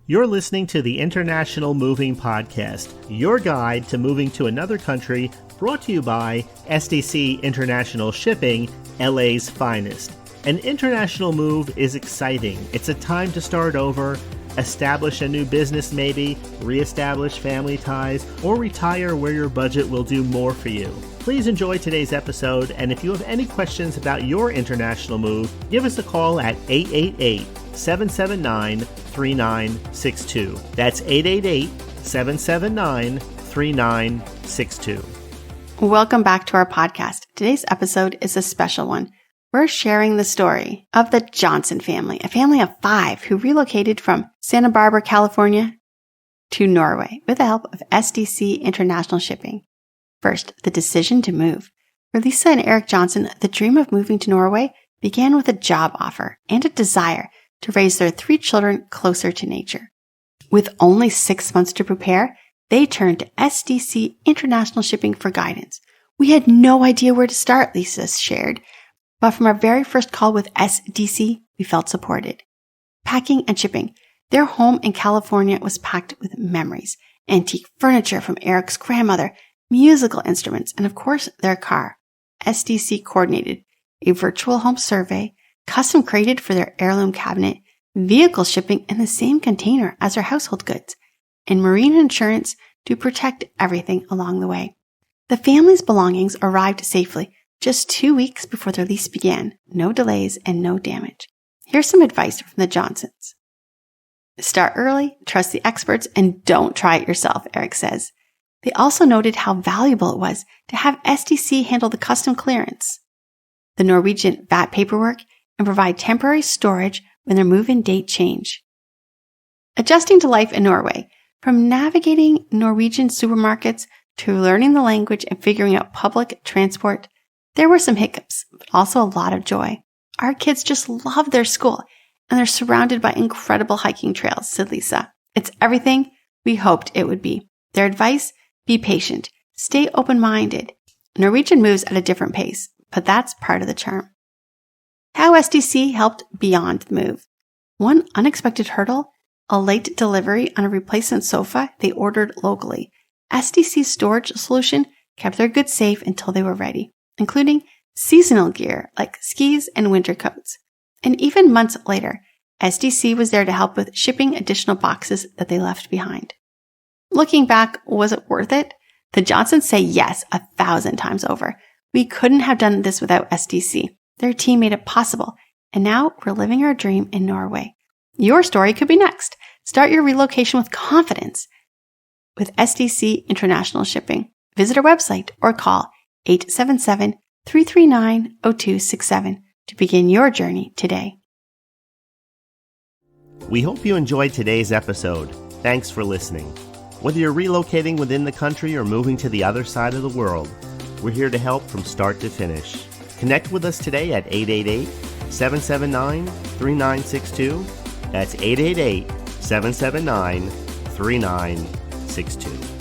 You're listening to the International Moving Podcast, your guide to moving to another country, brought to you by SDC International Shipping, LA's finest. An international move is exciting. It's a time to start over, establish a new business maybe, reestablish family ties, or retire where your budget will do more for you. Please enjoy today's episode, and if you have any questions about your international move, give us a call at 888-779-3962. That's 888-779-3962. Welcome back to our podcast. Today's episode is a special one. We're sharing the story of the Johansson family, a family of 5 who relocated from Santa Barbara, California to Norway with the help of SDC International Shipping. First, the decision to move. For Lisa and Eric Johansson, the dream of moving to Norway began with a job offer and a desire to raise their 3 children closer to nature. With only 6 months to prepare, they turned to SDC International Shipping for guidance. We had no idea where to start, Lisa shared, but from our very first call with SDC, we felt supported. Packing and shipping. Their home in California was packed with memories, antique furniture from Eric's grandmother, musical instruments, and of course, their car. SDC coordinated a virtual home survey, custom created for their heirloom cabinet, vehicle shipping in the same container as their household goods, and marine insurance to protect everything along the way. The family's belongings arrived safely just 2 weeks before their lease began. No delays and no damage. Here's some advice from the Johanssons. Start early, trust the experts, and don't try it yourself, Eric says. They also noted how valuable it was to have SDC handle the custom clearance, the Norwegian VAT paperwork, and provide temporary storage when their move-in date change. Adjusting to life in Norway, from navigating Norwegian supermarkets to learning the language and figuring out public transport, there were some hiccups, but also a lot of joy. Our kids just love their school, and they're surrounded by incredible hiking trails, said Lisa. It's everything we hoped it would be. Their advice? Be patient. Stay open-minded. Norwegian moves at a different pace, but that's part of the charm. How SDC helped beyond the move. One unexpected hurdle, a late delivery on a replacement sofa they ordered locally. SDC's storage solution kept their goods safe until they were ready, including seasonal gear like skis and winter coats. And even months later, SDC was there to help with shipping additional boxes that they left behind. Looking back, was it worth it? The Johanssons say yes 1,000 times over. We couldn't have done this without SDC. Their team made it possible, and now we're living our dream in Norway. Your story could be next. Start your relocation with confidence with SDC International Shipping. Visit our website or call 877-339-0267 to begin your journey today. We hope you enjoyed today's episode. Thanks for listening. Whether you're relocating within the country or moving to the other side of the world, we're here to help from start to finish. Connect with us today at 888-779-3962. That's 888-779-3962.